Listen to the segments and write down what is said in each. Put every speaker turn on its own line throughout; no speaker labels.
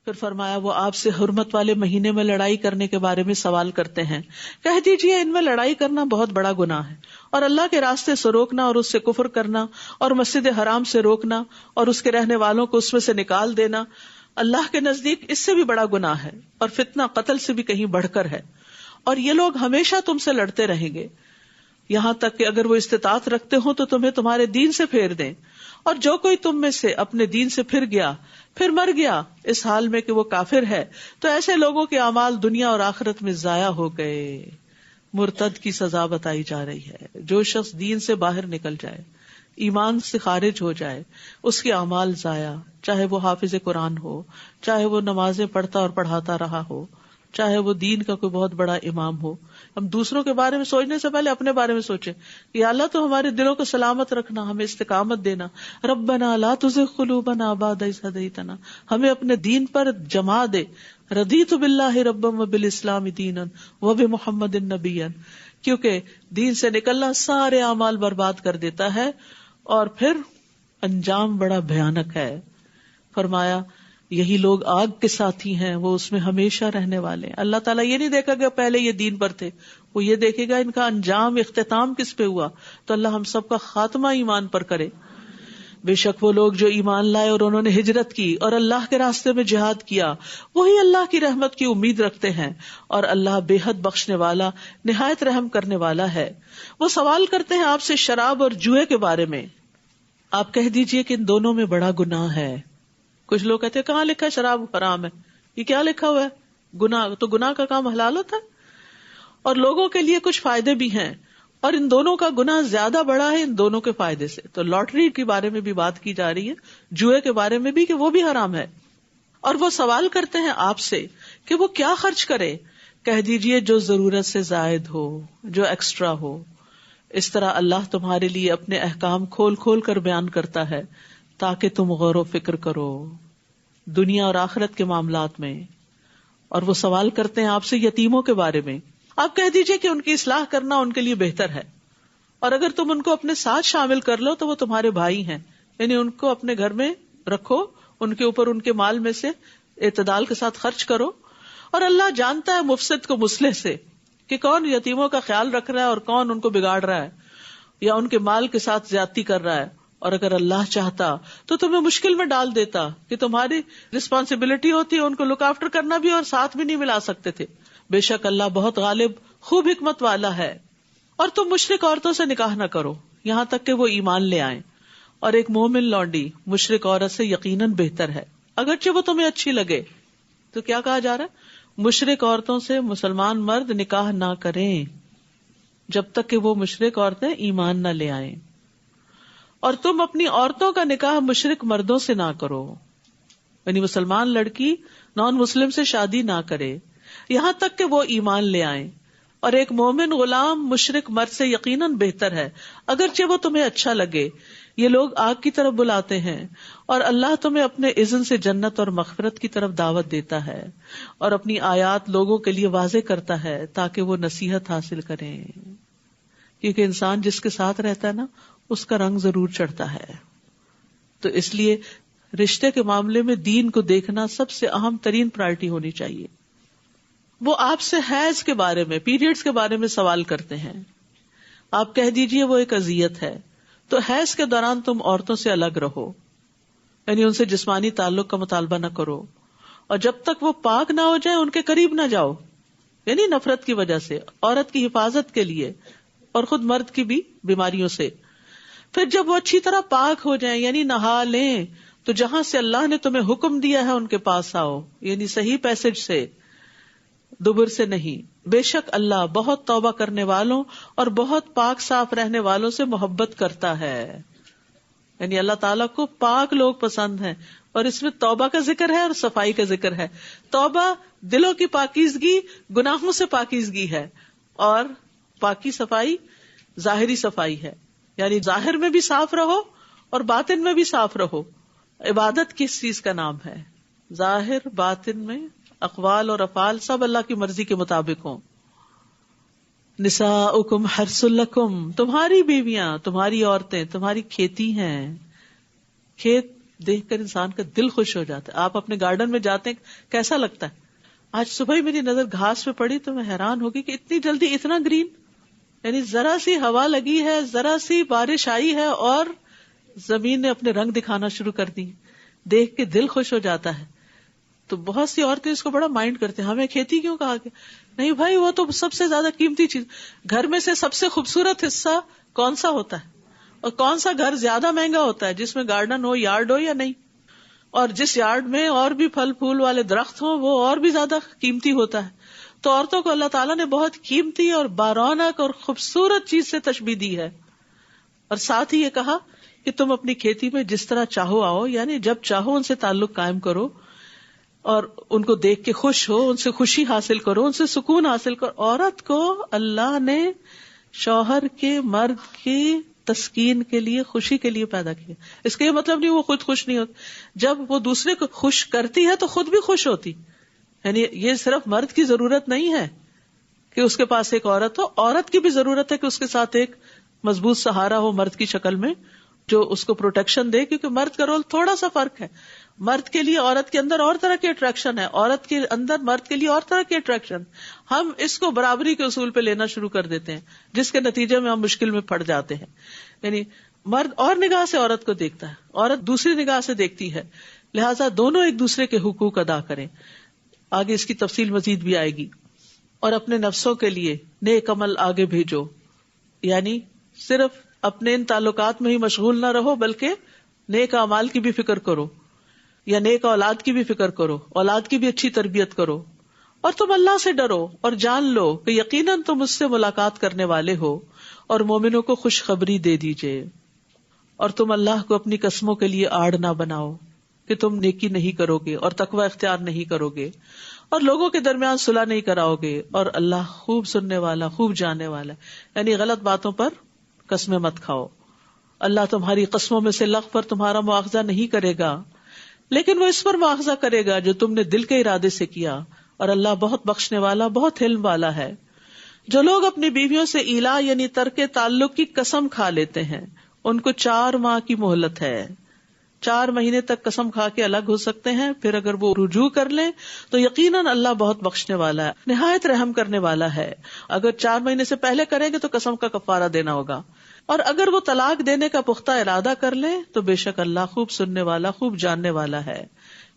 پھر فرمایا وہ آپ سے حرمت والے مہینے میں لڑائی کرنے کے بارے میں سوال کرتے ہیں، کہہ دیجئے ان میں لڑائی کرنا بہت بڑا گناہ ہے، اور اللہ کے راستے سے روکنا اور اس سے کفر کرنا اور مسجد حرام سے روکنا اور اس کے رہنے والوں کو اس میں سے نکال دینا اللہ کے نزدیک اس سے بھی بڑا گناہ ہے، اور فتنہ قتل سے بھی کہیں بڑھ کر ہے، اور یہ لوگ ہمیشہ تم سے لڑتے رہیں گے یہاں تک کہ اگر وہ استطاعت رکھتے ہوں تو تمہیں تمہارے دین سے پھیر دیں، اور جو کوئی تم میں سے اپنے دین سے پھر گیا پھر مر گیا اس حال میں کہ وہ کافر ہے تو ایسے لوگوں کے اعمال دنیا اور آخرت میں ضائع ہو گئے۔ مرتد کی سزا بتائی جا رہی ہے، جو شخص دین سے باہر نکل جائے، ایمان سے خارج ہو جائے، اس کے اعمال ضائع، چاہے وہ حافظ قرآن ہو، چاہے وہ نمازیں پڑھتا اور پڑھاتا رہا ہو، چاہے وہ دین کا کوئی بہت بڑا امام ہو۔ ہم دوسروں کے بارے میں سوچنے سے پہلے اپنے بارے میں سوچیں کہ اللہ تو ہمارے دلوں کو سلامت رکھنا، ہمیں استقامت دینا۔ ربنا لا تزغ قلوبنا بعد اذ ہدیتنا، ہمیں اپنے دین پر جما دے۔ رضیت باللہ ربا وبالاسلام دینا وبمحمد نبیا، کیونکہ دین سے نکلنا سارے اعمال برباد کر دیتا ہے اور پھر انجام بڑا بھیانک ہے۔ فرمایا یہی لوگ آگ کے ساتھی ہیں، وہ اس میں ہمیشہ رہنے والے ہیں۔ اللہ تعالیٰ یہ نہیں دیکھا کہ پہلے یہ دین پر تھے، وہ یہ دیکھے گا ان کا انجام اختتام کس پہ ہوا۔ تو اللہ ہم سب کا خاتمہ ایمان پر کرے۔ بے شک وہ لوگ جو ایمان لائے اور انہوں نے ہجرت کی اور اللہ کے راستے میں جہاد کیا، وہی اللہ کی رحمت کی امید رکھتے ہیں، اور اللہ بے حد بخشنے والا نہایت رحم کرنے والا ہے۔ وہ سوال کرتے ہیں آپ سے شراب اور جوئے کے بارے میں، آپ کہہ دیجئے کہ ان دونوں میں بڑا گناہ ہے۔ کچھ لوگ کہتے ہیں کہاں لکھا ہے شراب حرام ہے، یہ کیا لکھا ہوا ہے گناہ، تو گناہ کا کام حلال ہوتا ہے، اور لوگوں کے لیے کچھ فائدے بھی ہیں، اور ان دونوں کا گناہ زیادہ بڑا ہے ان دونوں کے فائدے سے۔ تو لاٹری کے بارے میں بھی بات کی جا رہی ہے، جوئے کے بارے میں بھی کہ وہ بھی حرام ہے۔ اور وہ سوال کرتے ہیں آپ سے کہ وہ کیا خرچ کرے، کہہ دیجئے جو ضرورت سے زائد ہو، جو ایکسٹرا ہو۔ اس طرح اللہ تمہارے لیے اپنے احکام کھول کھول کر بیان کرتا ہے تاکہ تم غور و فکر کرو دنیا اور آخرت کے معاملات میں۔ اور وہ سوال کرتے ہیں آپ سے یتیموں کے بارے میں، آپ کہہ دیجئے کہ ان کی اصلاح کرنا ان کے لیے بہتر ہے، اور اگر تم ان کو اپنے ساتھ شامل کر لو تو وہ تمہارے بھائی ہیں، یعنی ان کو اپنے گھر میں رکھو، ان کے اوپر ان کے مال میں سے اعتدال کے ساتھ خرچ کرو۔ اور اللہ جانتا ہے مفسد کو مصلح سے، کہ کون یتیموں کا خیال رکھ رہا ہے اور کون ان کو بگاڑ رہا ہے یا ان کے مال کے ساتھ زیادتی کر رہا ہے۔ اور اگر اللہ چاہتا تو تمہیں مشکل میں ڈال دیتا کہ تمہاری رسپانسبلٹی ہوتی ہے ان کو لک آفٹر کرنا بھی، اور ساتھ بھی نہیں ملا سکتے تھے۔ بے شک اللہ بہت غالب خوب حکمت والا ہے۔ اور تم مشرک عورتوں سے نکاح نہ کرو یہاں تک کہ وہ ایمان لے آئیں، اور ایک مومن لونڈی مشرک عورت سے یقیناً بہتر ہے اگرچہ وہ تمہیں اچھی لگے۔ تو کیا کہا جا رہا ہے؟ مشرک عورتوں سے مسلمان مرد نکاح نہ کریں جب تک کہ وہ مشرک عورتیں ایمان نہ لے آئیں، اور تم اپنی عورتوں کا نکاح مشرک مردوں سے نہ کرو، یعنی مسلمان لڑکی نان مسلم سے شادی نہ کرے یہاں تک کہ وہ ایمان لے آئیں، اور ایک مومن غلام مشرک مرد سے یقیناً بہتر ہے اگرچہ وہ تمہیں اچھا لگے۔ یہ لوگ آگ کی طرف بلاتے ہیں اور اللہ تمہیں اپنے اذن سے جنت اور مغفرت کی طرف دعوت دیتا ہے، اور اپنی آیات لوگوں کے لیے واضح کرتا ہے تاکہ وہ نصیحت حاصل کریں، کیونکہ انسان جس کے ساتھ رہتا ہے نا اس کا رنگ ضرور چڑھتا ہے۔ تو اس لیے رشتے کے معاملے میں دین کو دیکھنا سب سے اہم ترین پرائرٹی ہونی چاہیے۔ وہ آپ سے حیض کے بارے میں، پیریڈز کے بارے میں سوال کرتے ہیں، آپ کہہ دیجئے وہ ایک اذیت ہے، تو حیض کے دوران تم عورتوں سے الگ رہو، یعنی ان سے جسمانی تعلق کا مطالبہ نہ کرو، اور جب تک وہ پاک نہ ہو جائیں ان کے قریب نہ جاؤ، یعنی نفرت کی وجہ سے، عورت کی حفاظت کے لیے، اور خود مرد کی بھی بیماریوں سے۔ پھر جب وہ اچھی طرح پاک ہو جائیں یعنی نہا لیں تو جہاں سے اللہ نے تمہیں حکم دیا ہے ان کے پاس آؤ، یعنی صحیح پیسج سے، دبر سے نہیں۔ بے شک اللہ بہت توبہ کرنے والوں اور بہت پاک صاف رہنے والوں سے محبت کرتا ہے، یعنی اللہ تعالیٰ کو پاک لوگ پسند ہیں، اور اس میں توبہ کا ذکر ہے اور صفائی کا ذکر ہے۔ توبہ دلوں کی پاکیزگی، گناہوں سے پاکیزگی ہے، اور پاکی صفائی ظاہری صفائی ہے، یعنی ظاہر میں بھی صاف رہو اور باطن میں بھی صاف رہو۔ عبادت کس چیز کا نام ہے؟ ظاہر باطن میں اقوال اور افعال سب اللہ کی مرضی کے مطابق ہوں۔ نساؤکم حرث لکم، تمہاری بیویاں، تمہاری عورتیں تمہاری کھیتی ہیں۔ کھیت دیکھ کر انسان کا دل خوش ہو جاتا ہے. آپ اپنے گارڈن میں جاتے ہیں, کیسا لگتا ہے؟ آج صبح ہی میری نظر گھاس پہ پڑی تو میں حیران ہو گئی کہ اتنی جلدی اتنا گرین. یعنی ذرا سی ہوا لگی ہے, ذرا سی بارش آئی ہے اور زمین نے اپنے رنگ دکھانا شروع کر دی. دیکھ کے دل خوش ہو جاتا ہے. تو بہت سی عورتیں اس کو بڑا مائنڈ کرتے ہیں, ہمیں کھیتی کیوں کہا گیا؟ نہیں بھائی, وہ تو سب سے زیادہ قیمتی چیز. گھر میں سے سب سے خوبصورت حصہ کون سا ہوتا ہے؟ اور کون سا گھر زیادہ مہنگا ہوتا ہے؟ جس میں گارڈن ہو, یارڈ ہو یا نہیں. اور جس یارڈ میں اور بھی پھل پھول والے درخت ہوں وہ اور بھی زیادہ قیمتی ہوتا ہے. تو عورتوں کو اللہ تعالیٰ نے بہت قیمتی اور بارونق اور خوبصورت چیز سے تشبیہ دی ہے. اور ساتھ ہی یہ کہا کہ تم اپنی کھیتی میں جس طرح چاہو آؤ, یعنی جب چاہو ان سے تعلق قائم کرو اور ان کو دیکھ کے خوش ہو, ان سے خوشی حاصل کرو, ان سے سکون حاصل کرو. عورت کو اللہ نے شوہر کے, مرد کی تسکین کے لیے, خوشی کے لیے پیدا کیا. اس کا یہ مطلب نہیں وہ خود خوش نہیں ہوتی. جب وہ دوسرے کو خوش کرتی ہے تو خود بھی خوش ہوتی. یعنی یہ صرف مرد کی ضرورت نہیں ہے کہ اس کے پاس ایک عورت ہو, عورت کی بھی ضرورت ہے کہ اس کے ساتھ ایک مضبوط سہارا ہو مرد کی شکل میں, جو اس کو پروٹیکشن دے. کیونکہ مرد کا رول تھوڑا سا فرق ہے. مرد کے لیے عورت کے اندر اور طرح کی اٹریکشن ہے, عورت کے اندر مرد کے لیے اور طرح کی اٹریکشن. ہم اس کو برابری کے اصول پہ لینا شروع کر دیتے ہیں, جس کے نتیجے میں ہم مشکل میں پڑ جاتے ہیں. یعنی مرد اور نگاہ سے عورت کو دیکھتا ہے, عورت دوسری نگاہ سے دیکھتی ہے. لہٰذا دونوں ایک دوسرے کے حقوق ادا کریں. آگے اس کی تفصیل مزید بھی آئے گی. اور اپنے نفسوں کے لیے نیک عمل آگے بھیجو. یعنی صرف اپنے ان تعلقات میں ہی مشغول نہ رہو, بلکہ نیک اعمال کی بھی فکر کرو, یا نیک اولاد کی بھی فکر کرو, اولاد کی بھی اچھی تربیت کرو. اور تم اللہ سے ڈرو اور جان لو کہ یقیناً تم اس سے ملاقات کرنے والے ہو, اور مومنوں کو خوشخبری دے دیجئے. اور تم اللہ کو اپنی قسموں کے لیے آڑ نہ بناؤ کہ تم نیکی نہیں کرو گے اور تقوی اختیار نہیں کرو گے, اور لوگوں کے درمیان صلح نہیں کراؤ گے, اور اللہ خوب سننے والا, خوب جاننے والا. یعنی غلط باتوں پر قسمیں مت کھاؤ. اللہ تمہاری قسموں میں سے لغو پر تمہارا مواخذہ نہیں کرے گا, لیکن وہ اس پر مواخذہ کرے گا جو تم نے دل کے ارادے سے کیا, اور اللہ بہت بخشنے والا, بہت حلم والا ہے. جو لوگ اپنی بیویوں سے ایلا یعنی ترک تعلق کی قسم کھا لیتے ہیں, ان کو 4 ماہ کی مہلت ہے. 4 مہینے تک قسم کھا کے الگ ہو سکتے ہیں, پھر اگر وہ رجوع کر لیں تو یقیناً اللہ بہت بخشنے والا ہے, نہایت رحم کرنے والا ہے. اگر 4 مہینے سے پہلے کریں گے تو قسم کا کفارہ دینا ہوگا, اور اگر وہ طلاق دینے کا پختہ ارادہ کر لیں تو بے شک اللہ خوب سننے والا, خوب جاننے والا ہے.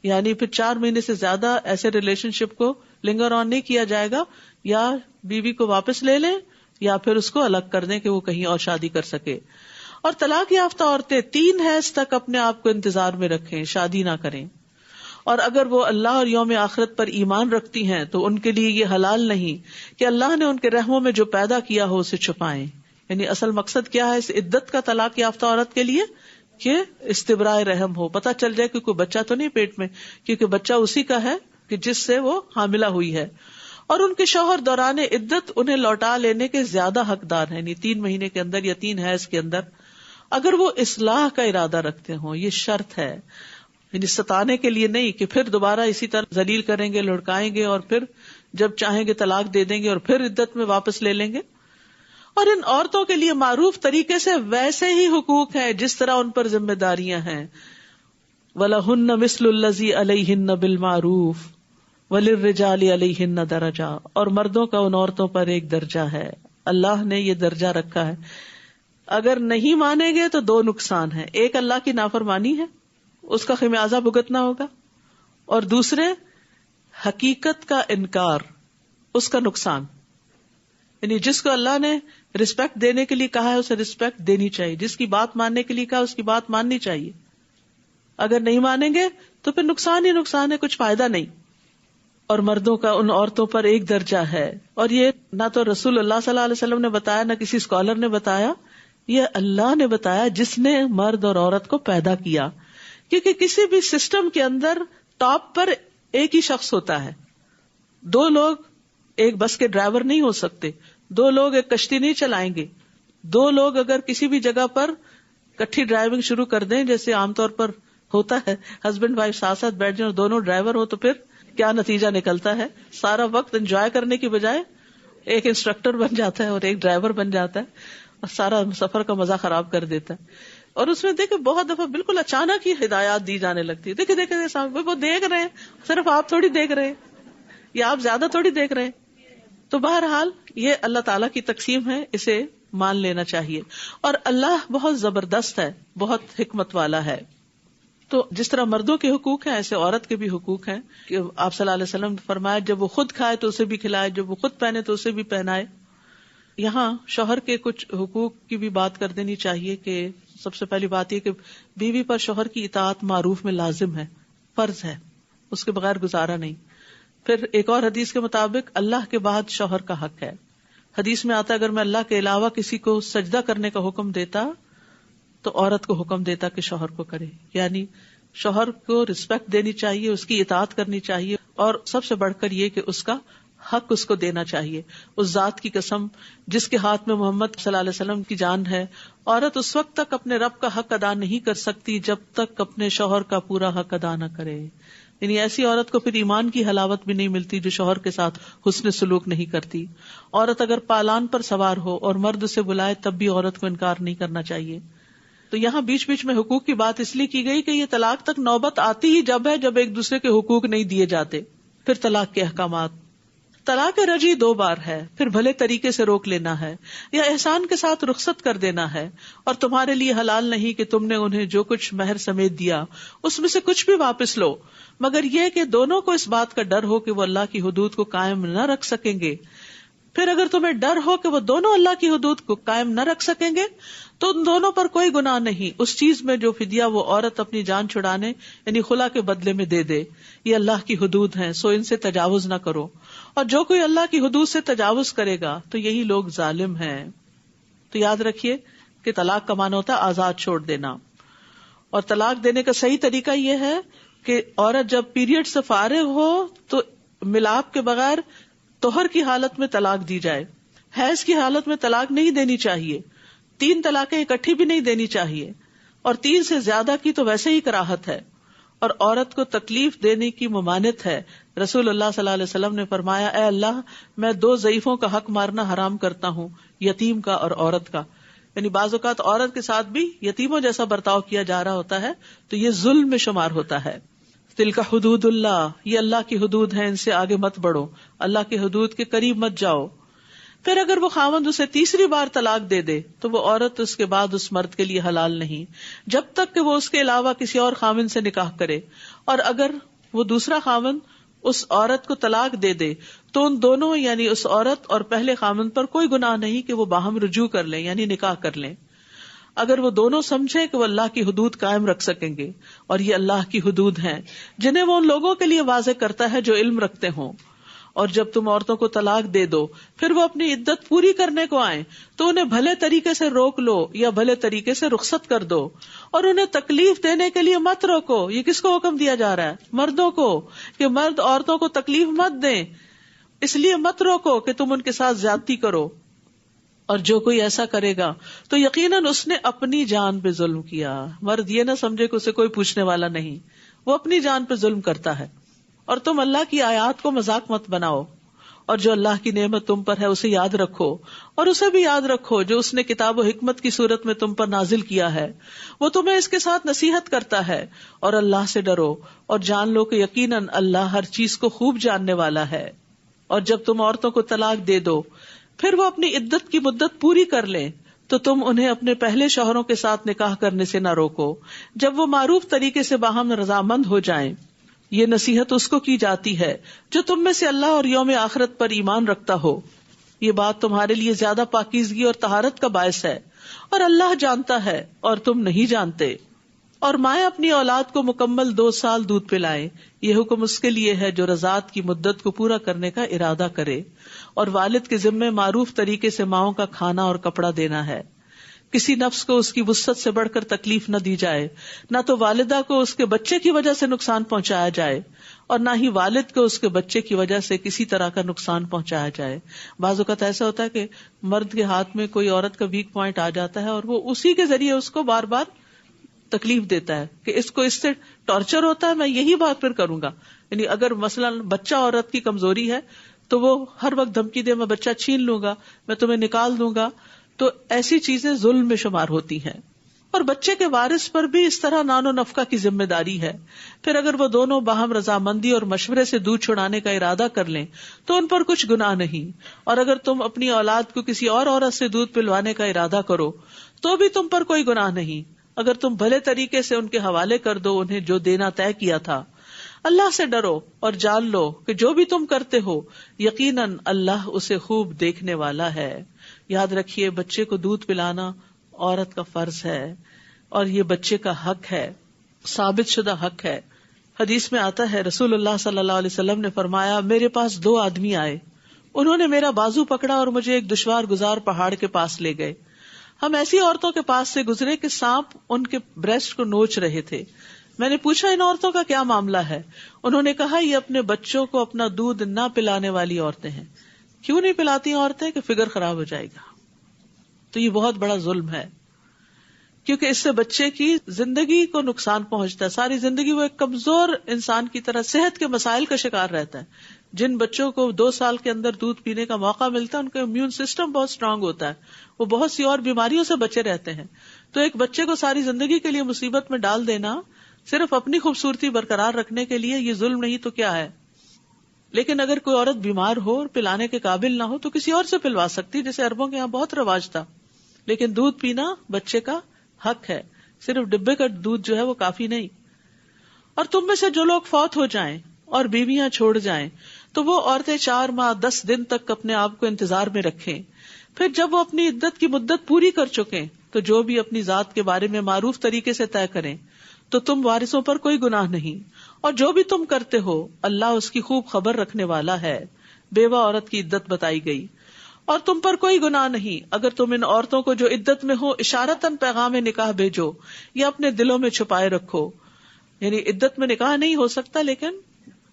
یعنی پھر 4 مہینے سے زیادہ ایسے ریلیشن شپ کو لنگر آن نہیں کیا جائے گا, یا بیوی کو واپس لے لیں یا پھر اس کو الگ کر دیں کہ وہ کہیں اور شادی کر سکے. اور طلاق یافتہ عورتیں 3 حیض تک اپنے آپ کو انتظار میں رکھیں, شادی نہ کریں. اور اگر وہ اللہ اور یوم آخرت پر ایمان رکھتی ہیں تو ان کے لیے یہ حلال نہیں کہ اللہ نے ان کے رحموں میں جو پیدا کیا ہو اسے چھپائیں. یعنی اصل مقصد کیا ہے اس عدت کا طلاق یافتہ عورت کے لیے؟ کہ استبراء رحم ہو, پتہ چل جائے کہ کوئی بچہ تو نہیں پیٹ میں, کیونکہ بچہ اسی کا ہے کہ جس سے وہ حاملہ ہوئی ہے. اور ان کے شوہر دوران عدت انہیں لوٹا لینے کے زیادہ حقدار ہیں, یعنی 3 مہینے کے اندر یا 3 حیض کے اندر, اگر وہ اصلاح کا ارادہ رکھتے ہوں. یہ شرط ہے, یعنی ستانے کے لیے نہیں کہ پھر دوبارہ اسی طرح ذلیل کریں گے, لڑکائیں گے, اور پھر جب چاہیں گے طلاق دے دیں گے اور پھر عدت میں واپس لے لیں گے. اور ان عورتوں کے لیے معروف طریقے سے ویسے ہی حقوق ہیں جس طرح ان پر ذمہ داریاں ہیں. وَلَهُنَّ مِثْلُ الَّذِي عَلَيْهِنَّ بِالْمَعْرُوفِ وَلِلرِّجَالِ عَلَيْهِنَّ دَرَجَةٌ, اور مردوں کا ان عورتوں پر ایک درجہ ہے. اللہ نے یہ درجہ رکھا ہے. اگر نہیں مانیں گے تو 2 نقصان ہیں. ایک اللہ کی نافرمانی ہے, اس کا خمیازہ بھگتنا ہوگا, اور دوسرے حقیقت کا انکار, اس کا نقصان. یعنی جس کو اللہ نے رسپیکٹ دینے کے لیے کہا ہے اسے رسپیکٹ دینی چاہیے, جس کی بات ماننے کے لیے کہا اس کی بات ماننی چاہیے. اگر نہیں مانیں گے تو پھر نقصان ہی نقصان ہے, کچھ فائدہ نہیں. اور مردوں کا ان عورتوں پر ایک درجہ ہے, اور یہ نہ تو رسول اللہ صلی اللہ علیہ وسلم نے بتایا, نہ کسی اسکالر نے بتایا, یہ اللہ نے بتایا جس نے مرد اور عورت کو پیدا کیا. کیونکہ کسی بھی سسٹم کے اندر ٹاپ پر ایک ہی شخص ہوتا ہے. 2 لوگ ایک بس کے ڈرائیور نہیں ہو سکتے, 2 لوگ ایک کشتی نہیں چلائیں گے. 2 لوگ اگر کسی بھی جگہ پر کٹھی ڈرائیونگ شروع کر دیں, جیسے عام طور پر ہوتا ہے, ہسبینڈ وائف ساتھ ساتھ بیٹھ جائیں اور دونوں ڈرائیور ہو, تو پھر کیا نتیجہ نکلتا ہے؟ سارا وقت انجوائے کرنے کی بجائے ایک انسٹرکٹر بن جاتا ہے اور ایک ڈرائیور بن جاتا ہے, اور سارا سفر کا مزہ خراب کر دیتا ہے. اور اس میں دیکھیں بہت دفعہ بالکل اچانک ہی ہدایات دی جانے لگتی ہے. دیکھیں سامنے وہ دیکھ رہے ہیں, صرف آپ تھوڑی دیکھ رہے ہیں یا آپ زیادہ تھوڑی دیکھ رہے ہیں. تو بہرحال یہ اللہ تعالیٰ کی تقسیم ہے, اسے مان لینا چاہیے. اور اللہ بہت زبردست ہے, بہت حکمت والا ہے. تو جس طرح مردوں کے حقوق ہیں ایسے عورت کے بھی حقوق ہیں کہ آپ صلی اللہ علیہ وسلم نے فرمایا جب وہ خود کھائے تو اسے بھی کھلائے, جب وہ خود پہنے تو اسے بھی پہنائے. یہاں شوہر کے کچھ حقوق کی بھی بات کر دینی چاہیے کہ سب سے پہلی بات یہ کہ بیوی پر شوہر کی اطاعت معروف میں لازم ہے, فرض ہے, اس کے بغیر گزارا نہیں. پھر ایک اور حدیث کے مطابق اللہ کے بعد شوہر کا حق ہے. حدیث میں آتا ہے اگر میں اللہ کے علاوہ کسی کو سجدہ کرنے کا حکم دیتا تو عورت کو حکم دیتا کہ شوہر کو کرے. یعنی شوہر کو رسپیکٹ دینی چاہیے, اس کی اطاعت کرنی چاہیے, اور سب سے بڑھ کر یہ کہ اس کا حق اس کو دینا چاہیے. اس ذات کی قسم جس کے ہاتھ میں محمد صلی اللہ علیہ وسلم کی جان ہے, عورت اس وقت تک اپنے رب کا حق ادا نہیں کر سکتی جب تک اپنے شوہر کا پورا حق ادا نہ کرے. یعنی ایسی عورت کو پھر ایمان کی حلاوت بھی نہیں ملتی جو شوہر کے ساتھ حسن سلوک نہیں کرتی. عورت اگر پالان پر سوار ہو اور مرد اسے بلائے تب بھی عورت کو انکار نہیں کرنا چاہیے. تو یہاں بیچ بیچ میں حقوق کی بات اس لیے کی گئی کہ یہ طلاق تک نوبت آتی ہی جب ہے جب ایک دوسرے کے حقوق نہیں دیے جاتے. پھر طلاق کے احکامات. طلاق رجعی 2 بار ہے, پھر بھلے طریقے سے روک لینا ہے یا احسان کے ساتھ رخصت کر دینا ہے, اور تمہارے لیے حلال نہیں کہ تم نے انہیں جو کچھ مہر سمیت دیا اس میں سے کچھ بھی واپس لو, مگر یہ کہ دونوں کو اس بات کا ڈر ہو کہ وہ اللہ کی حدود کو قائم نہ رکھ سکیں گے. پھر اگر تمہیں ڈر ہو کہ وہ دونوں اللہ کی حدود کو قائم نہ رکھ سکیں گے تو ان دونوں پر کوئی گناہ نہیں اس چیز میں جو فدیہ وہ عورت اپنی جان چھڑانے یعنی خلا کے بدلے میں دے دے. یہ اللہ کی حدود ہیں سو ان سے تجاوز نہ کرو, اور جو کوئی اللہ کی حدود سے تجاوز کرے گا تو یہی لوگ ظالم ہیں. تو یاد رکھیے کہ طلاق کا معنی ہوتا ہے آزاد چھوڑ دینا, اور طلاق دینے کا صحیح طریقہ یہ ہے کہ عورت جب پیریڈ سے فارغ ہو تو ملاپ کے بغیر طہر کی حالت میں طلاق دی جائے. حیض کی حالت میں طلاق نہیں دینی چاہیے, 3 طلاقیں اکٹھی بھی نہیں دینی چاہیے, اور 3 سے زیادہ کی تو ویسے ہی کراہت ہے, اور عورت کو تکلیف دینے کی ممانعت ہے. رسول اللہ صلی اللہ علیہ وسلم نے فرمایا اے اللہ میں 2 ضعیفوں کا حق مارنا حرام کرتا ہوں, یتیم کا اور عورت کا. یعنی بعض اوقات عورت کے ساتھ بھی یتیموں جیسا برتاؤ کیا جا رہا ہوتا ہے تو یہ ظلم میں شمار ہوتا ہے. تلک حدود اللہ, یہ اللہ کی حدود ہیں, ان سے آگے مت بڑھو, اللہ کی حدود کے قریب مت جاؤ. پھر اگر وہ خاوند اسے تیسری بار طلاق دے دے تو وہ عورت اس کے بعد اس مرد کے لیے حلال نہیں جب تک کہ وہ اس کے علاوہ کسی اور خاوند سے نکاح کرے. اور اگر وہ دوسرا خاوند اس عورت کو طلاق دے دے تو ان دونوں یعنی اس عورت اور پہلے خاوند پر کوئی گناہ نہیں کہ وہ باہم رجوع کر لیں یعنی نکاح کر لیں, اگر وہ دونوں سمجھیں کہ وہ اللہ کی حدود قائم رکھ سکیں گے. اور یہ اللہ کی حدود ہیں جنہیں وہ ان لوگوں کے لیے واضح کرتا ہے جو علم رکھتے ہوں. اور جب تم عورتوں کو طلاق دے دو پھر وہ اپنی عدت پوری کرنے کو آئیں تو انہیں بھلے طریقے سے روک لو یا بھلے طریقے سے رخصت کر دو, اور انہیں تکلیف دینے کے لیے مت روکو. یہ کس کو حکم دیا جا رہا ہے؟ مردوں کو, کہ مرد عورتوں کو تکلیف مت دیں, اس لیے مت روکو کہ تم ان کے ساتھ زیادتی کرو. اور جو کوئی ایسا کرے گا تو یقیناً اس نے اپنی جان پہ ظلم کیا. مرد یہ نہ سمجھے کہ اسے کوئی پوچھنے والا نہیں, وہ اپنی جان پہ ظلم کرتا ہے. اور تم اللہ کی آیات کو مذاق مت بناؤ, اور جو اللہ کی نعمت تم پر ہے اسے یاد رکھو, اور اسے بھی یاد رکھو جو اس نے کتاب و حکمت کی صورت میں تم پر نازل کیا ہے, وہ تمہیں اس کے ساتھ نصیحت کرتا ہے. اور اللہ سے ڈرو اور جان لو کہ یقیناً اللہ ہر چیز کو خوب جاننے والا ہے. اور جب تم عورتوں کو طلاق دے دو پھر وہ اپنی عدت کی مدت پوری کر لیں تو تم انہیں اپنے پہلے شوہروں کے ساتھ نکاح کرنے سے نہ روکو جب وہ معروف طریقے سے باہم رضامند ہو جائیں. یہ نصیحت اس کو کی جاتی ہے جو تم میں سے اللہ اور یوم آخرت پر ایمان رکھتا ہو. یہ بات تمہارے لیے زیادہ پاکیزگی اور طہارت کا باعث ہے, اور اللہ جانتا ہے اور تم نہیں جانتے. اور مائیں اپنی اولاد کو مکمل 2 سال دودھ پلائیں, یہ حکم اس کے لیے ہے جو رضاعت کی مدت کو پورا کرنے کا ارادہ کرے. اور والد کے ذمے معروف طریقے سے ماؤں کا کھانا اور کپڑا دینا ہے. کسی نفس کو اس کی وسعت سے بڑھ کر تکلیف نہ دی جائے, نہ تو والدہ کو اس کے بچے کی وجہ سے نقصان پہنچایا جائے اور نہ ہی والد کو اس کے بچے کی وجہ سے کسی طرح کا نقصان پہنچایا جائے. بعض اوقات ایسا ہوتا ہے کہ مرد کے ہاتھ میں کوئی عورت کا ویک پوائنٹ آ جاتا ہے اور وہ اسی کے ذریعے اس کو بار بار تکلیف دیتا ہے کہ اس کو اس سے ٹارچر ہوتا ہے, میں یہی بات پھر کروں گا. یعنی اگر مثلا بچہ عورت کی کمزوری ہے تو وہ ہر وقت دھمکی دے میں بچہ چھین لوں گا, میں تمہیں نکال دوں گا, تو ایسی چیزیں ظلم میں شمار ہوتی ہیں. اور بچے کے وارث پر بھی اس طرح نان و نفقہ کی ذمہ داری ہے. پھر اگر وہ دونوں باہم رضامندی اور مشورے سے دودھ چھڑانے کا ارادہ کر لیں تو ان پر کچھ گناہ نہیں. اور اگر تم اپنی اولاد کو کسی اور عورت سے دودھ پلوانے کا ارادہ کرو تو بھی تم پر کوئی گناہ نہیں، اگر تم بھلے طریقے سے ان کے حوالے کر دو انہیں جو دینا طے کیا تھا. اللہ سے ڈرو اور جان لو کہ جو بھی تم کرتے ہو یقیناً اللہ اسے خوب دیکھنے والا ہے. یاد رکھیے بچے کو دودھ پلانا عورت کا فرض ہے اور یہ بچے کا حق ہے، ثابت شدہ حق ہے. حدیث میں آتا ہے رسول اللہ صلی اللہ علیہ وسلم نے فرمایا میرے پاس 2 آدمی آئے، انہوں نے میرا بازو پکڑا اور مجھے ایک دشوار گزار پہاڑ کے پاس لے گئے. ہم ایسی عورتوں کے پاس سے گزرے کہ سانپ ان کے بریسٹ کو نوچ رہے تھے. میں نے پوچھا ان عورتوں کا کیا معاملہ ہے؟ انہوں نے کہا یہ اپنے بچوں کو اپنا دودھ نہ پلانے والی عورتیں ہیں. کیوں نہیں پلاتی عورتیں؟ کہ فگر خراب ہو جائے گا. تو یہ بہت بڑا ظلم ہے کیونکہ اس سے بچے کی زندگی کو نقصان پہنچتا ہے. ساری زندگی وہ ایک کمزور انسان کی طرح صحت کے مسائل کا شکار رہتا ہے. جن بچوں کو 2 سال کے اندر دودھ پینے کا موقع ملتا ہے ان کا امیون سسٹم بہت اسٹرانگ ہوتا ہے، وہ بہت سی اور بیماریوں سے بچے رہتے ہیں. تو ایک بچے کو ساری زندگی کے لیے مصیبت میں ڈال دینا صرف اپنی خوبصورتی برقرار رکھنے کے لیے یہ ظلم نہیں تو کیا ہے؟ لیکن اگر کوئی عورت بیمار ہو اور پلانے کے قابل نہ ہو تو کسی اور سے پلوا سکتی، جیسے عربوں کے یہاں بہت رواج تھا. لیکن دودھ پینا بچے کا حق ہے، صرف ڈبے کا دودھ جو ہے وہ کافی نہیں. اور تم میں سے جو لوگ فوت ہو جائیں اور بیویاں چھوڑ جائیں تو وہ عورتیں 4 ماہ 10 دن تک اپنے آپ کو انتظار میں رکھیں. پھر جب وہ اپنی عدت کی مدت پوری کر چکیں تو جو بھی اپنی ذات کے بارے میں معروف طریقے سے طے کریں تو تم وارثوں پر کوئی گناہ نہیں. اور جو بھی تم کرتے ہو اللہ اس کی خوب خبر رکھنے والا ہے. بیوہ عورت کی عدت بتائی گئی. اور تم پر کوئی گناہ نہیں اگر تم ان عورتوں کو جو عدت میں ہو اشارتاً پیغام نکاح بھیجو یا اپنے دلوں میں چھپائے رکھو. یعنی عدت میں نکاح نہیں ہو سکتا لیکن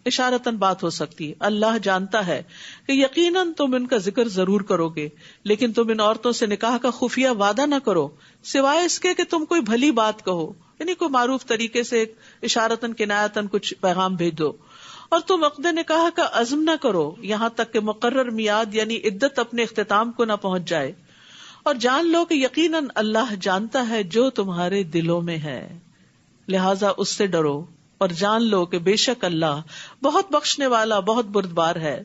اشارتاً بات ہو سکتی ہے. اللہ جانتا ہے کہ یقیناً تم ان کا ذکر ضرور کرو گے، لیکن تم ان عورتوں سے نکاح کا خفیہ وعدہ نہ کرو سوائے اس کے کہ تم کوئی بھلی بات کہو، یعنی کوئی معروف طریقے سے اشارتاً کنایتاً کچھ پیغام بھیج دو. اور تم عقد نکاح کا عزم نہ کرو یہاں تک کہ مقرر میعاد یعنی عدت اپنے اختتام کو نہ پہنچ جائے. اور جان لو کہ یقیناً اللہ جانتا ہے جو تمہارے دلوں میں ہے، لہٰذا اس سے ڈرو اور جان لو کہ بے شک اللہ بہت بخشنے والا بہت بردبار ہے.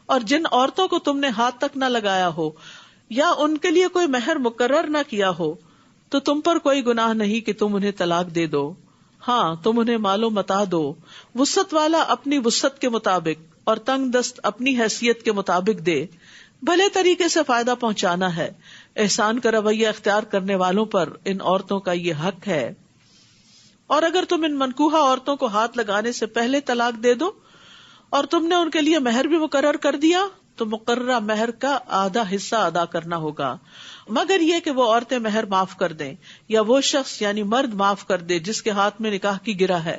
اور جن عورتوں کو تم نے ہاتھ تک نہ لگایا ہو یا ان کے لیے کوئی مہر مقرر نہ کیا ہو تو تم پر کوئی گناہ نہیں کہ تم انہیں طلاق دے دو. ہاں تم انہیں مال و متاع دو، وسعت والا اپنی وسعت کے مطابق اور تنگ دست اپنی حیثیت کے مطابق دے. بھلے طریقے سے فائدہ پہنچانا ہے. احسان کا رویہ اختیار کرنے والوں پر ان عورتوں کا یہ حق ہے. اور اگر تم ان منکوحہ عورتوں کو ہاتھ لگانے سے پہلے طلاق دے دو اور تم نے ان کے لیے مہر بھی مقرر کر دیا تو مقررہ مہر کا آدھا حصہ ادا کرنا ہوگا، مگر یہ کہ وہ عورتیں مہر معاف کر دیں یا وہ شخص یعنی مرد معاف کر دے جس کے ہاتھ میں نکاح کی گرہ ہے.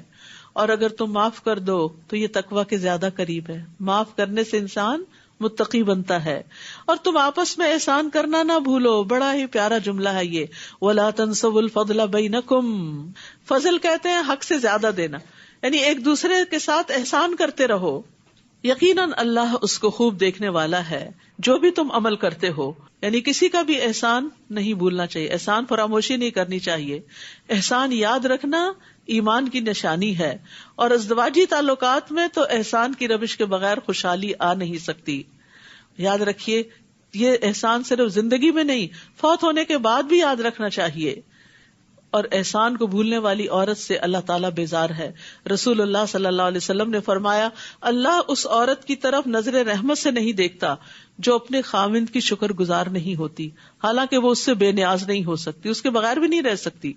اور اگر تم معاف کر دو تو یہ تقویٰ کے زیادہ قریب ہے. معاف کرنے سے انسان متقی بنتا ہے. اور تم آپس میں احسان کرنا نہ بھولو. بڑا ہی پیارا جملہ ہے یہ، وَلَا تَنْسَوُا الْفَضْلَ بَيْنَكُمْ. فضل کہتے ہیں حق سے زیادہ دینا، یعنی ایک دوسرے کے ساتھ احسان کرتے رہو. یقیناً اللہ اس کو خوب دیکھنے والا ہے جو بھی تم عمل کرتے ہو. یعنی کسی کا بھی احسان نہیں بھولنا چاہیے، احسان فراموشی نہیں کرنی چاہیے. احسان یاد رکھنا ایمان کی نشانی ہے، اور ازدواجی تعلقات میں تو احسان کی روش کے بغیر خوشحالی آ نہیں سکتی. یاد رکھیے یہ احسان صرف زندگی میں نہیں، فوت ہونے کے بعد بھی یاد رکھنا چاہیے. اور احسان کو بھولنے والی عورت سے اللہ تعالیٰ بیزار ہے. رسول اللہ صلی اللہ علیہ وسلم نے فرمایا اللہ اس عورت کی طرف نظر رحمت سے نہیں دیکھتا جو اپنے خاوند کی شکر گزار نہیں ہوتی، حالانکہ وہ اس سے بے نیاز نہیں ہو سکتی، اس کے بغیر بھی نہیں رہ سکتی.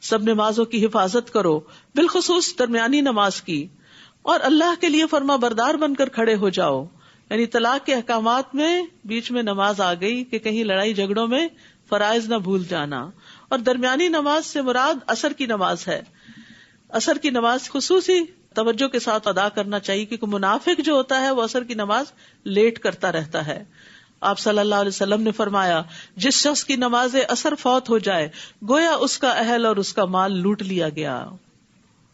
سب نمازوں کی حفاظت کرو، بالخصوص درمیانی نماز کی، اور اللہ کے لیے فرما بردار بن کر کھڑے ہو جاؤ. یعنی طلاق کے احکامات میں بیچ میں نماز آ گئی کہ کہیں لڑائی جھگڑوں میں فرائض نہ بھول جانا. اور درمیانی نماز سے مراد عصر کی نماز ہے. عصر کی نماز خصوصی توجہ کے ساتھ ادا کرنا چاہیے کیونکہ منافق جو ہوتا ہے وہ عصر کی نماز لیٹ کرتا رہتا ہے. آپ صلی اللہ علیہ وسلم نے فرمایا جس شخص کی نماز عصر فوت ہو جائے گویا اس کا اہل اور اس کا مال لوٹ لیا گیا.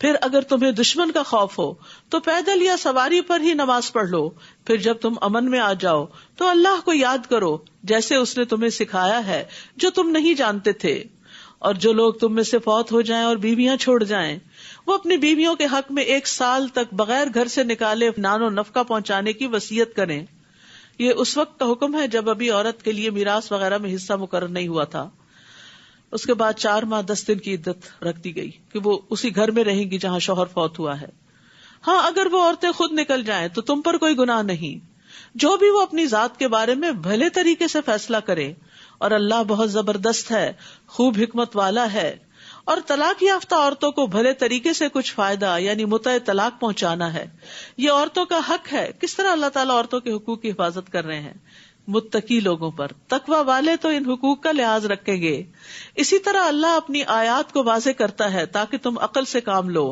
پھر اگر تمہیں دشمن کا خوف ہو تو پیدل یا سواری پر ہی نماز پڑھ لو. پھر جب تم امن میں آ جاؤ تو اللہ کو یاد کرو جیسے اس نے تمہیں سکھایا ہے جو تم نہیں جانتے تھے. اور جو لوگ تم میں سے فوت ہو جائیں اور بیویاں چھوڑ جائیں وہ اپنی بیویوں کے حق میں 1 سال تک بغیر گھر سے نکالے نان و نفقہ پہنچانے کی وصیت کریں. یہ اس وقت کا حکم ہے جب ابھی عورت کے لیے میراث وغیرہ میں حصہ مقرر نہیں ہوا تھا. اس کے بعد 4 ماہ 10 دن کی عدت رکھ دی گئی کہ وہ اسی گھر میں رہیں گی جہاں شوہر فوت ہوا ہے. ہاں اگر وہ عورتیں خود نکل جائیں تو تم پر کوئی گناہ نہیں. جو بھی وہ اپنی ذات کے بارے میں بھلے طریقے سے فیصلہ کرے، اور اللہ بہت زبردست ہے، خوب حکمت والا ہے. اور طلاق یافتہ عورتوں کو بھلے طریقے سے کچھ فائدہ یعنی متع طلاق پہنچانا ہے. یہ عورتوں کا حق ہے. کس طرح اللہ تعالیٰ عورتوں کے حقوق کی حفاظت کر رہے ہیں؟ متقی لوگوں پر. تقوی والے تو ان حقوق کا لحاظ رکھیں گے. اسی طرح اللہ اپنی آیات کو واضح کرتا ہے تاکہ تم عقل سے کام لو.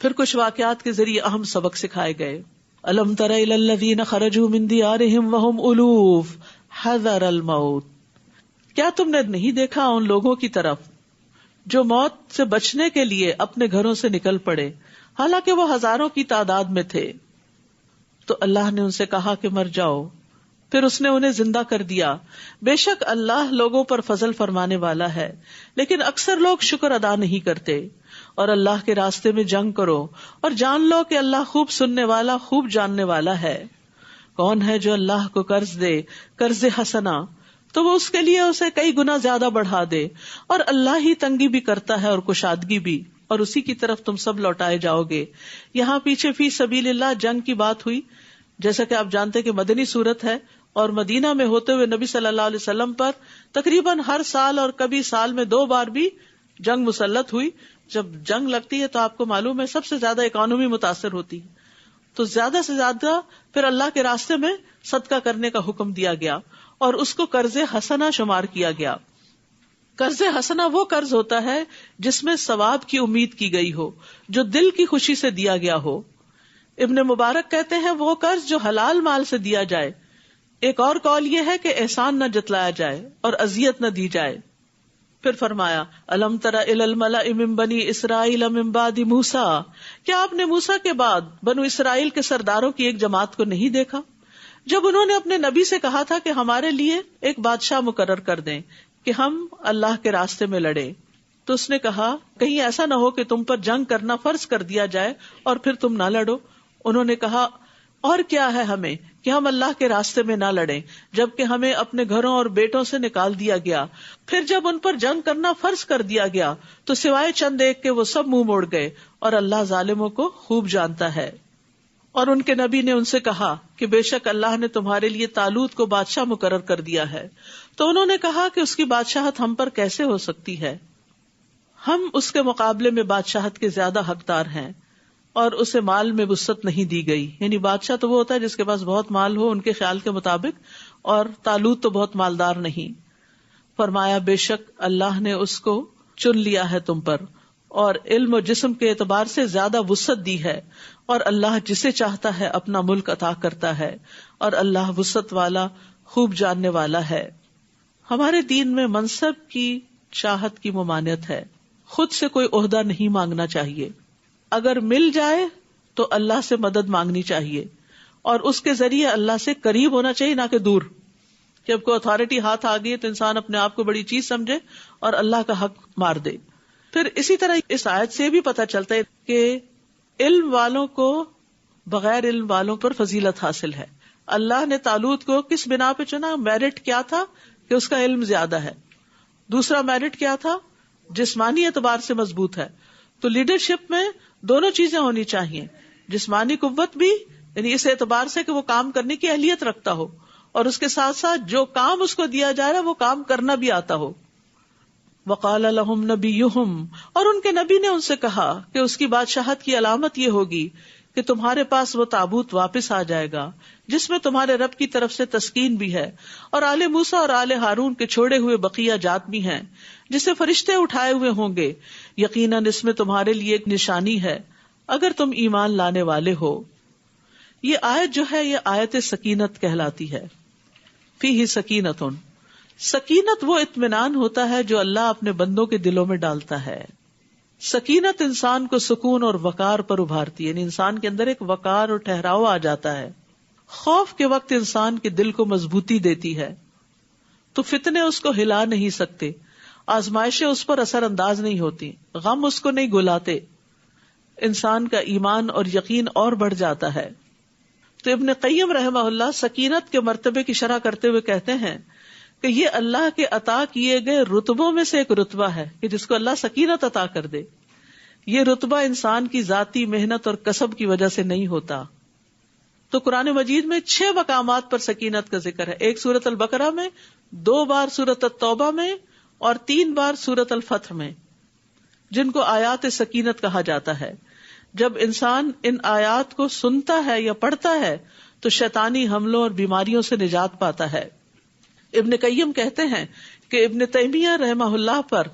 پھر کچھ واقعات کے ذریعے اہم سبق سکھائے گئے. الم تر الی الذین خرجوا من دیارہم وہم الوف حذر الموت. کیا تم نے نہیں دیکھا ان لوگوں کی طرف جو موت سے بچنے کے لیے اپنے گھروں سے نکل پڑے حالانکہ وہ ہزاروں کی تعداد میں تھے. تو اللہ نے ان سے کہا کہ مر جاؤ، پھر اس نے انہیں زندہ کر دیا. بے شک اللہ لوگوں پر فضل فرمانے والا ہے، لیکن اکثر لوگ شکر ادا نہیں کرتے. اور اللہ کے راستے میں جنگ کرو اور جان لو کہ اللہ خوب سننے والا خوب جاننے والا ہے. کون ہے جو اللہ کو قرض دے قرض حسنا تو وہ اس کے لیے اسے کئی گنا زیادہ بڑھا دے، اور اللہ ہی تنگی بھی کرتا ہے اور کشادگی بھی، اور اسی کی طرف تم سب لوٹائے جاؤ گے. یہاں پیچھے فی سبیل اللہ جنگ کی بات ہوئی، جیسا کہ آپ جانتے کہ مدنی صورت ہے، اور مدینہ میں ہوتے ہوئے نبی صلی اللہ علیہ وسلم پر تقریباً ہر سال اور کبھی سال میں 2 بار بھی جنگ مسلط ہوئی. جب جنگ لگتی ہے تو آپ کو معلوم ہے سب سے زیادہ اکانومی متاثر ہوتی ہے، تو زیادہ سے زیادہ پھر اللہ کے راستے میں صدقہ کرنے کا حکم دیا گیا اور اس کو قرض حسنہ شمار کیا گیا. قرض حسنہ وہ قرض ہوتا ہے جس میں ثواب کی امید کی گئی ہو، جو دل کی خوشی سے دیا گیا ہو. ابن مبارک کہتے ہیں وہ قرض جو حلال مال سے دیا جائے. ایک اور قول یہ ہے کہ احسان نہ جتلایا جائے اور اذیت نہ دی جائے. پھر فرمایا الم تر الی الملأ من بنی اسرائیل من بعد موسیٰ. کیا آپ نے موسیٰ کے بعد بنو اسرائیل کے سرداروں کی ایک جماعت کو نہیں دیکھا جب انہوں نے اپنے نبی سے کہا تھا کہ ہمارے لیے ایک بادشاہ مقرر کر دیں کہ ہم اللہ کے راستے میں لڑیں. تو اس نے کہا کہیں ایسا نہ ہو کہ تم پر جنگ کرنا فرض کر دیا جائے اور پھر تم نہ لڑو. انہوں نے کہا اور کیا ہے ہمیں کہ ہم اللہ کے راستے میں نہ لڑیں جبکہ ہمیں اپنے گھروں اور بیٹوں سے نکال دیا گیا. پھر جب ان پر جنگ کرنا فرض کر دیا گیا تو سوائے چند ایک کے وہ سب منہ موڑ گئے، اور اللہ ظالموں کو خوب جانتا ہے. اور ان کے نبی نے ان سے کہا کہ بے شک اللہ نے تمہارے لیے طالوت کو بادشاہ مقرر کر دیا ہے. تو انہوں نے کہا کہ اس کی بادشاہت ہم پر کیسے ہو سکتی ہے، ہم اس کے مقابلے میں بادشاہت کے زیادہ حقدار ہیں. اور اسے مال میں وسعت نہیں دی گئی، یعنی بادشاہ تو وہ ہوتا ہے جس کے پاس بہت مال ہو ان کے خیال کے مطابق، اور طالوت تو بہت مالدار نہیں. فرمایا بے شک اللہ نے اس کو چن لیا ہے تم پر، اور علم و جسم کے اعتبار سے زیادہ وسعت دی ہے، اور اللہ جسے چاہتا ہے اپنا ملک عطا کرتا ہے، اور اللہ وسعت والا خوب جاننے والا ہے. ہمارے دین میں منصب کی چاہت کی ممانعت ہے. خود سے کوئی عہدہ نہیں مانگنا چاہیے. اگر مل جائے تو اللہ سے مدد مانگنی چاہیے، اور اس کے ذریعے اللہ سے قریب ہونا چاہیے، نہ کہ دور. جب کوئی اتھارٹی ہاتھ آ گئی تو انسان اپنے آپ کو بڑی چیز سمجھے اور اللہ کا حق مار دے. پھر اسی طرح اس آیت سے بھی پتہ چلتا ہے کہ علم والوں کو بغیر علم والوں پر فضیلت حاصل ہے. اللہ نے طالوت کو کس بنا پہ چنا؟ میرٹ کیا تھا کہ اس کا علم زیادہ ہے. دوسرا میرٹ کیا تھا؟ جسمانی اعتبار سے مضبوط ہے. تو لیڈرشپ میں دونوں چیزیں ہونی چاہیے، جسمانی قوت بھی یعنی اس اعتبار سے کہ وہ کام کرنے کی اہلیت رکھتا ہو، اور اس کے ساتھ ساتھ جو کام اس کو دیا جا رہا ہے وہ کام کرنا بھی آتا ہو. وقال لهم نبیہم، اور ان کے نبی نے ان سے کہا کہ اس کی بادشاہت کی علامت یہ ہوگی کہ تمہارے پاس وہ تابوت واپس آ جائے گا جس میں تمہارے رب کی طرف سے تسکین بھی ہے، اور آل موسیٰ اور آل ہارون کے چھوڑے ہوئے بقیہ جات بھی ہیں جسے فرشتے اٹھائے ہوئے ہوں گے. یقیناً اس میں تمہارے لیے ایک نشانی ہے اگر تم ایمان لانے والے ہو. یہ آیت جو ہے یہ آیت سکینت کہلاتی ہے. فیہ سکینتن، سکینت وہ اطمینان ہوتا ہے جو اللہ اپنے بندوں کے دلوں میں ڈالتا ہے. سکینت انسان کو سکون اور وقار پر ابھارتی ہے، یعنی انسان کے اندر ایک وقار اور ٹھہراؤ آ جاتا ہے. خوف کے وقت انسان کے دل کو مضبوطی دیتی ہے تو فتنے اس کو ہلا نہیں سکتے، آزمائشیں اس پر اثر انداز نہیں ہوتی، غم اس کو نہیں گلاتے، انسان کا ایمان اور یقین اور بڑھ جاتا ہے۔ تو ابن قیم رحمہ اللہ سکینت کے مرتبے کی شرح کرتے ہوئے کہتے ہیں کہ یہ اللہ کے عطا کیے گئے رتبوں میں سے ایک رتبہ ہے کہ جس کو اللہ سکینت عطا کر دے۔ یہ رتبہ انسان کی ذاتی محنت اور کسب کی وجہ سے نہیں ہوتا۔ تو قرآن مجید میں 6 مقامات پر سکینت کا ذکر ہے، ایک سورۃ البقرہ میں، 2 بار سورۃ التوبہ میں اور 3 بار سورۃ الفتح میں، جن کو آیات سکینت کہا جاتا ہے۔ جب انسان ان آیات کو سنتا ہے یا پڑھتا ہے تو شیطانی حملوں اور بیماریوں سے نجات پاتا ہے۔ ابن قیم کہتے ہیں کہ ابن تیمیہ رحمہ اللہ پر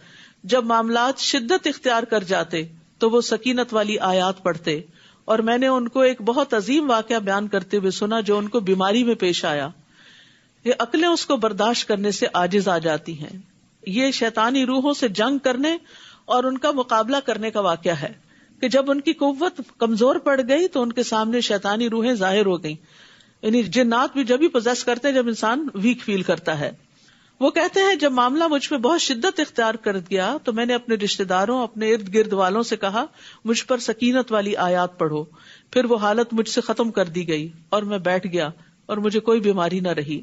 جب معاملات شدت اختیار کر جاتے تو وہ سکینت والی آیات پڑھتے، اور میں نے ان کو ایک بہت عظیم واقعہ بیان کرتے ہوئے سنا جو ان کو بیماری میں پیش آیا۔ یہ عقلیں اس کو برداشت کرنے سے عاجز آ جاتی ہیں۔ یہ شیطانی روحوں سے جنگ کرنے اور ان کا مقابلہ کرنے کا واقعہ ہے کہ جب ان کی قوت کمزور پڑ گئی تو ان کے سامنے شیطانی روحیں ظاہر ہو گئیں۔ یعنی جنات بھی جب ہی پوزیس کرتے ہیں جب انسان ویک فیل کرتا ہے۔ وہ کہتے ہیں جب معاملہ مجھ پہ بہت شدت اختیار کر گیا تو میں نے اپنے رشتہ داروں، اپنے ارد گرد والوں سے کہا مجھ پر سکینت والی آیات پڑھو۔ پھر وہ حالت مجھ سے ختم کر دی گئی اور میں بیٹھ گیا اور مجھے کوئی بیماری نہ رہی۔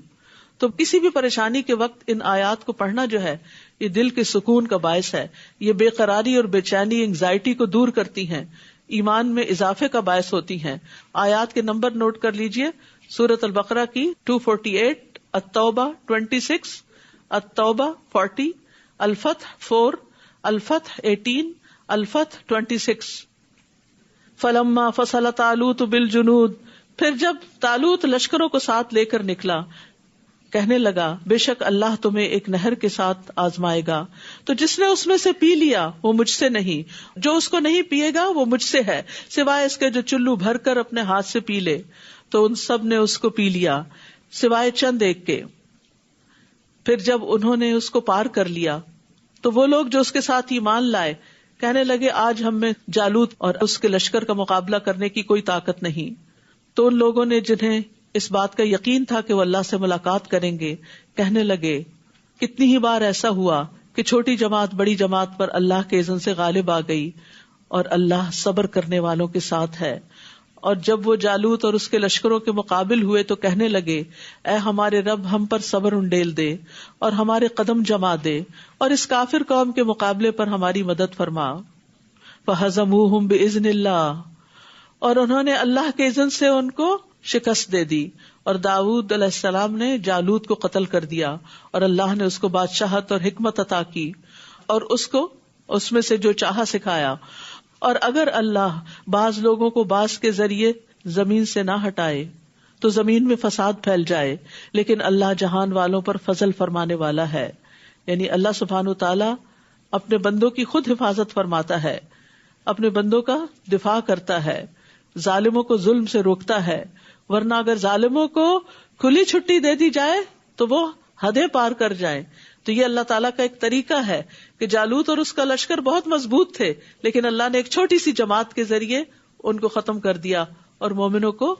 تو کسی بھی پریشانی کے وقت ان آیات کو پڑھنا جو ہے یہ دل کے سکون کا باعث ہے، یہ بے قراری اور بے چینی، انگزائٹی کو دور کرتی ہیں، ایمان میں اضافے کا باعث ہوتی ہیں۔ آیات کے نمبر نوٹ کر لیجئے، سورۃ البقرہ کی 248، التوبہ 26، التوبہ 40، الفتح 4، الفتح 18، الفتح 26۔ فلما فصل طالوت بالجنود، پھر جب طالوت لشکروں کو ساتھ لے کر نکلا، کہنے لگا بے شک اللہ تمہیں ایک نہر کے ساتھ آزمائے گا، تو جس نے اس میں سے پی لیا وہ مجھ سے نہیں، جو اس کو نہیں پیے گا وہ مجھ سے ہے، سوائے اس کے جو چلو بھر کر اپنے ہاتھ سے پی لے۔ تو ان سب نے اس کو پی لیا سوائے چند ایک کے۔ پھر جب انہوں نے اس کو پار کر لیا تو وہ لوگ جو اس کے ساتھ ایمان لائے کہنے لگے آج ہم میں جالوت اور اس کے لشکر کا مقابلہ کرنے کی کوئی طاقت نہیں۔ تو ان لوگوں نے جنہیں اس بات کا یقین تھا کہ وہ اللہ سے ملاقات کریں گے کہنے لگے کتنی ہی بار ایسا ہوا کہ چھوٹی جماعت بڑی جماعت پر اللہ کے اذن سے غالب آ گئی، اور اللہ صبر کرنے والوں کے ساتھ ہے۔ اور جب وہ جالوت اور اس کے لشکروں کے مقابل ہوئے تو کہنے لگے اے ہمارے رب ہم پر صبر انڈیل دے اور ہمارے قدم جما دے اور اس کافر قوم کے مقابلے پر ہماری مدد فرما۔ فَهَزَمُوهُمْ بِإِذْنِ اللَّهِ، اور انہوں نے اللہ کے اذن سے ان کو شکست دے دی، اور داؤد علیہ السلام نے جالوت کو قتل کر دیا، اور اللہ نے اس کو بادشاہت اور حکمت عطا کی اور اس کو اس میں سے جو چاہا سکھایا۔ اور اگر اللہ بعض لوگوں کو بعض کے ذریعے زمین سے نہ ہٹائے تو زمین میں فساد پھیل جائے، لیکن اللہ جہان والوں پر فضل فرمانے والا ہے۔ یعنی اللہ سبحانہ وتعالی اپنے بندوں کی خود حفاظت فرماتا ہے، اپنے بندوں کا دفاع کرتا ہے، ظالموں کو ظلم سے روکتا ہے، ورنہ اگر ظالموں کو کھلی چھٹی دے دی جائے تو وہ حدیں پار کر جائیں۔ تو یہ اللہ تعالیٰ کا ایک طریقہ ہے کہ جالوت اور اس کا لشکر بہت مضبوط تھے، لیکن اللہ نے ایک چھوٹی سی جماعت کے ذریعے ان کو ختم کر دیا اور مومنوں کو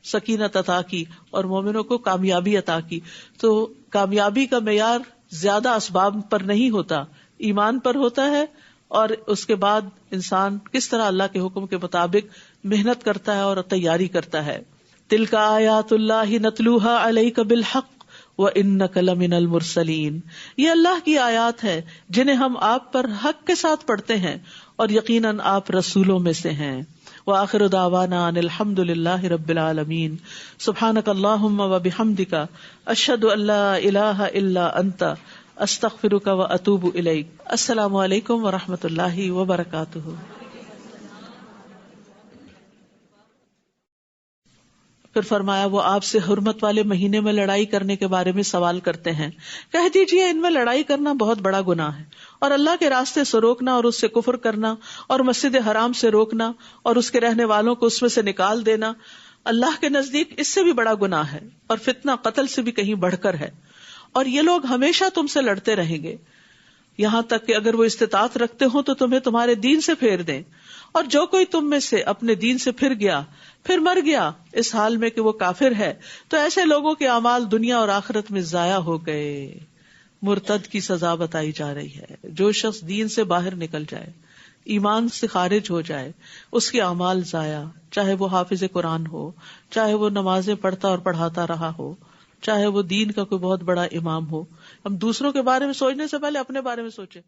سکینت عطا کی اور مومنوں کو کامیابی عطا کی۔ تو کامیابی کا معیار زیادہ اسباب پر نہیں ہوتا، ایمان پر ہوتا ہے، اور اس کے بعد انسان کس طرح اللہ کے حکم کے مطابق محنت کرتا ہے اور تیاری کرتا ہے۔ تلک آیات اللہ نتلوها علیک بالحق وَإِنَّكَ لَمِنَ الْمُرْسَلِينَ، یہ اللہ کی آیات ہے جنہیں ہم آپ پر حق کے ساتھ پڑھتے ہیں اور یقیناً آپ رسولوں میں سے ہیں۔ وآخر دعوانا ان الحمد للہ رب العالمین، سبحانک اللہم وبحمدک، اشہد ان لا الہ الا انت، استغفرک واتوب الیک۔ السلام علیکم ورحمۃ اللہ وبرکاتہ۔ پھر فرمایا وہ آپ سے حرمت والے مہینے میں لڑائی کرنے کے بارے میں سوال کرتے ہیں، کہہ دیجئے ان میں لڑائی کرنا بہت بڑا گناہ ہے، اور اللہ کے راستے سے روکنا اور اس سے کفر کرنا اور مسجد حرام سے روکنا اور اس کے رہنے والوں کو اس میں سے نکال دینا اللہ کے نزدیک اس سے بھی بڑا گناہ ہے، اور فتنہ قتل سے بھی کہیں بڑھ کر ہے، اور یہ لوگ ہمیشہ تم سے لڑتے رہیں گے یہاں تک کہ اگر وہ استطاعت رکھتے ہوں تو تمہیں تمہارے دین سے پھیر دیں، اور جو کوئی تم میں سے اپنے دین سے پھر گیا پھر مر گیا اس حال میں کہ وہ کافر ہے تو ایسے لوگوں کے اعمال دنیا اور آخرت میں ضائع ہو گئے۔ مرتد کی سزا بتائی جا رہی ہے. جو شخص دین سے باہر نکل جائے، ایمان سے خارج ہو جائے، اس کے اعمال ضائع، چاہے وہ حافظ قرآن ہو، چاہے وہ نمازیں پڑھتا اور پڑھاتا رہا ہو، چاہے وہ دین کا کوئی بہت بڑا امام ہو. ہم دوسروں کے بارے میں سوچنے سے پہلے اپنے بارے میں سوچیں.